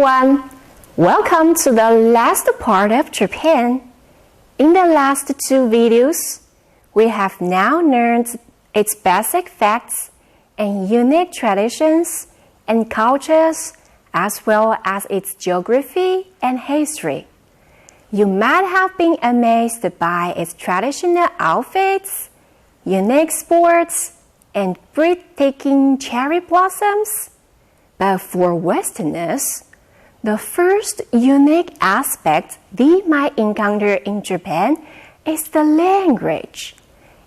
everyone! Welcome to the last part of Japan. In the last two videos, we have now learned its basic facts and unique traditions and cultures, as well as its geography and history. You might have been amazed by its traditional outfits, unique sports, and breathtaking cherry blossoms. But for Westerners, the first unique aspect they might encounter in Japan is the language,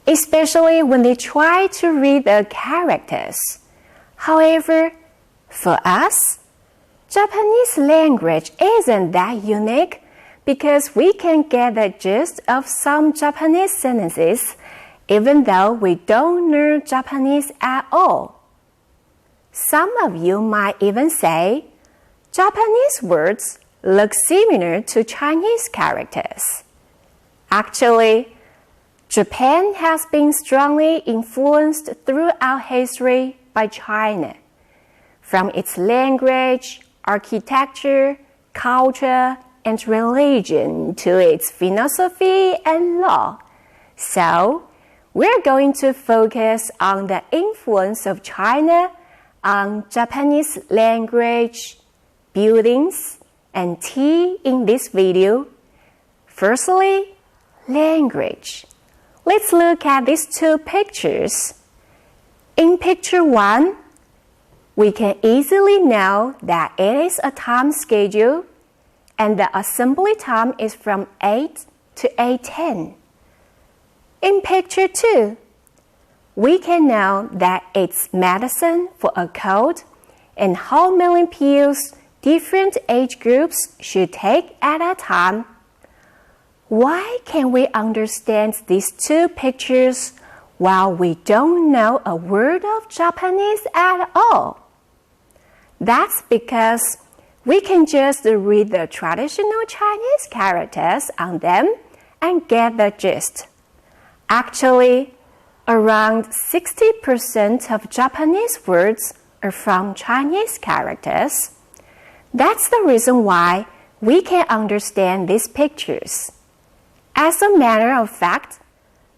especially when they try to read the characters. However, for us, Japanese language isn't that unique because we can get the gist of some Japanese sentences even though we don't learn Japanese at all. Some of you might even say, Japanese words look similar to Chinese characters. Actually, Japan has been strongly influenced throughout history by China, from its language, architecture, culture, and religion to its philosophy and law. So, we're going to focus on the influence of China on Japanese language, buildings, and tea in this video. Firstly, language. Let's look at these two pictures. In picture 1, we can easily know that it is a time schedule and the assembly time is from 8 to 8:10. In picture 2, we can know that it's medicine for a cold and how many pills different age groups should take at a time. Why can we understand these two pictures while we don't know a word of Japanese at all? That's because we can just read the traditional Chinese characters on them and get the gist. Actually, around 60% of Japanese words are from Chinese characters. That's the reason why we can understand these pictures. As a matter of fact,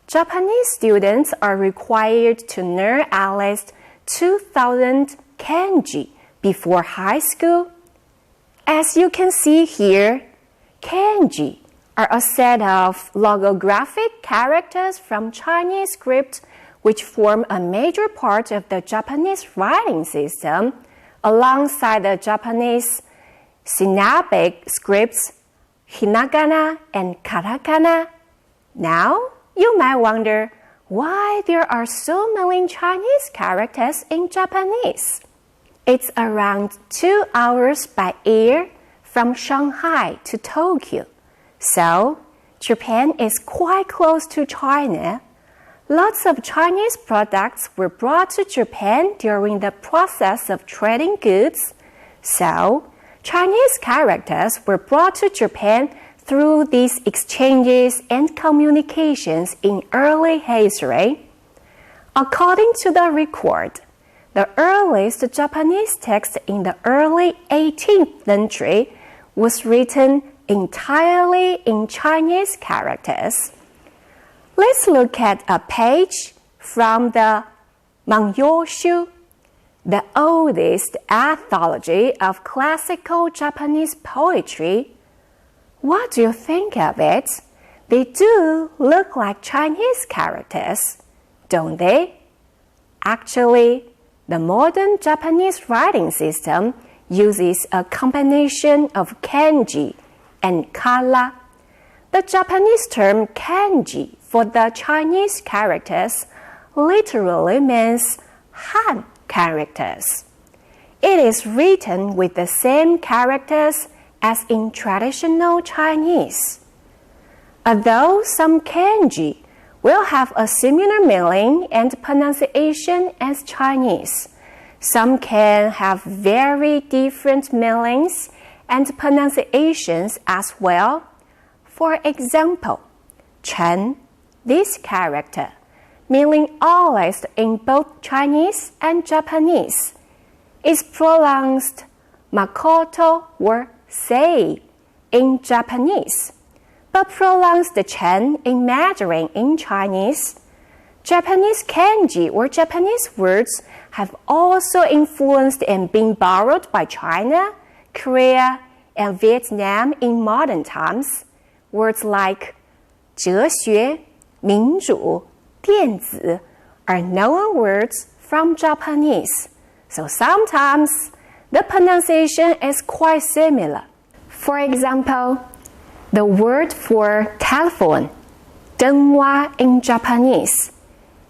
Japanese students are required to learn at least 2,000 kanji before high school. As you can see here, kanji are a set of logographic characters from Chinese script which form a major part of the Japanese writing system alongside the Japanese syllabic scripts, hiragana and katakana. Now, you might wonder why there are so many Chinese characters in Japanese. It's around 2 hours by air from Shanghai to Tokyo. So, Japan is quite close to China. Lots of Chinese products were brought to Japan during the process of trading goods. So, Chinese characters were brought to Japan through these exchanges and communications in early history. According to the record, the earliest Japanese text in the early 18th century was written entirely in Chinese characters. Let's look at a page from the Manyoshu, the oldest anthology of classical Japanese poetry. What do you think of it? They do look like Chinese characters, don't they? Actually, the modern Japanese writing system uses a combination of kanji and kara. The Japanese term kanji for the Chinese characters literally means Han characters. It is written with the same characters as in traditional Chinese. Although some kanji will have a similar meaning and pronunciation as Chinese, some can have very different meanings and pronunciations as well. For example, Chen, this character, meaning always in both Chinese and Japanese, is pronounced makoto or sei in Japanese, but pronounce the chen in Mandarin in Chinese. Japanese kanji or Japanese words have also influenced and been borrowed by China, Korea, and Vietnam in modern times. Words like 哲学, 民主, 电子 are known words from Japanese, so sometimes the pronunciation is quite similar. For example, the word for telephone, 电话 in Japanese,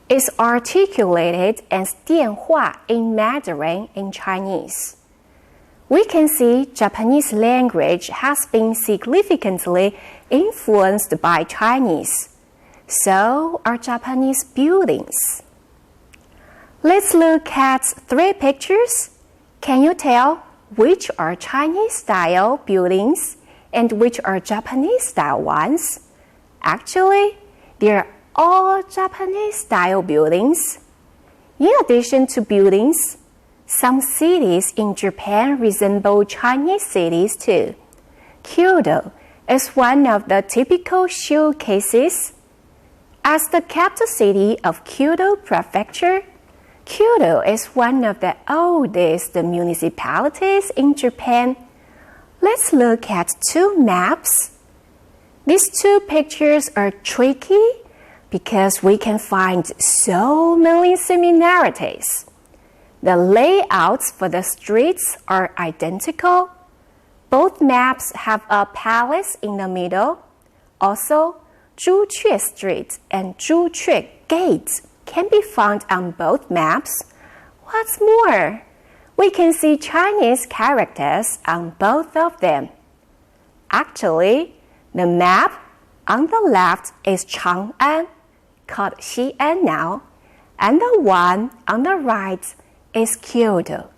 is articulated as 电话 in Mandarin in Chinese. We can see Japanese language has been significantly influenced by Chinese. So are Japanese buildings. Let's look at 3 pictures. Can you tell which are Chinese-style buildings and which are Japanese-style ones? Actually, they're all Japanese-style buildings. In addition to buildings, some cities in Japan resemble Chinese cities too. Kyoto is one of the typical showcases. As the capital city of Kyoto Prefecture, Kyoto is one of the oldest municipalities in Japan. Let's look at 2 maps. These 2 pictures are tricky because we can find so many similarities. The layouts for the streets are identical. Both maps have a palace in the middle. Also, Zhuque Street and Zhuque Gate can be found on both maps. What's more, we can see Chinese characters on both of them. Actually, the map on the left is Chang'an, called Xi'an now, and the one on the right is Kyoto.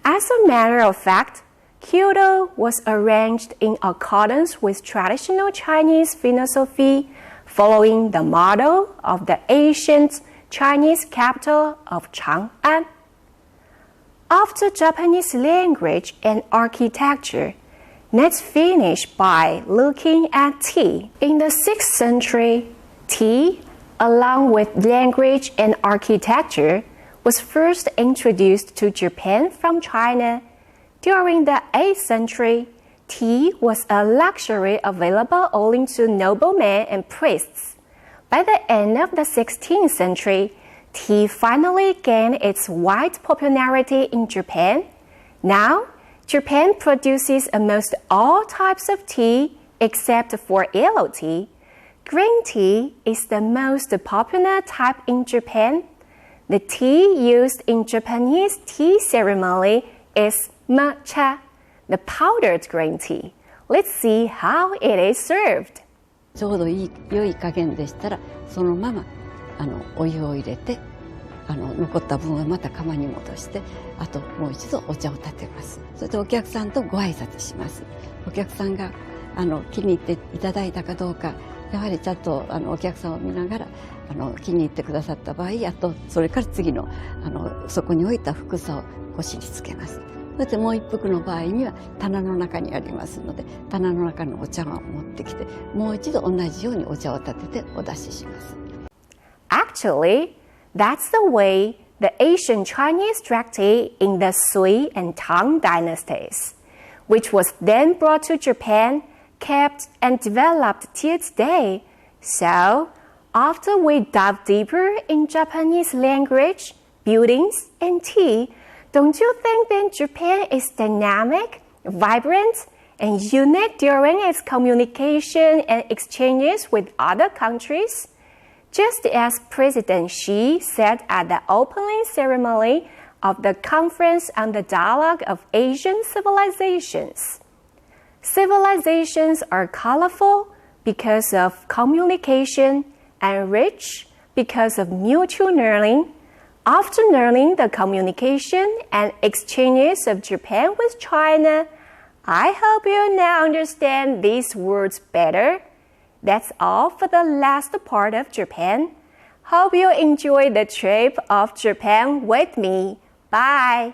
As a matter of fact, Kyoto was arranged in accordance with traditional Chinese philosophy, following the model of the ancient Chinese capital of Chang'an. After Japanese language and architecture, let's finish by looking at tea. In the 6th century, tea, along with language and architecture, was first introduced to Japan from China. During the 8th century, tea was a luxury available only to noblemen and priests. By the end of the 16th century, tea finally gained its wide popularity in Japan. Now, Japan produces almost all types of tea except for yellow tea. Green tea is the most popular type in Japan. The tea used in Japanese tea ceremony is matcha, the powdered green tea. Let's see how it is served. ちょうど良い加減でしたら、そのままお湯を入れて、残った分はまた釜に戻して、あともう一度お茶を立てます。それでお客さんとご挨拶します。お客さんが気に入っていただいたかどうか、やはりちゃんとお客さんを見ながら気に入ってくださった場合、あとそれから次のそこに置いた服さを腰につけます。そしてもう一服の場合には棚の中にありますので、棚の中のお茶碗を持ってきて、もう一度同じようにお茶を立ててお出しします。Actually, that's the way the ancient Chinese drank tea in the Sui and Tang dynasties, which was then brought to Japan, kept and developed till today. So, after we dive deeper in Japanese language, buildings, and tea, don't you think that Japan is dynamic, vibrant, and unique during its communication and exchanges with other countries? Just as President Xi said at the opening ceremony of the Conference on the Dialogue of Asian Civilizations. Civilizations are colorful because of communication and rich because of mutual learning. After learning the communication and exchanges of Japan with China, I hope you now understand these words better. That's all for the last part of Japan. Hope you enjoyed the trip of Japan with me. Bye!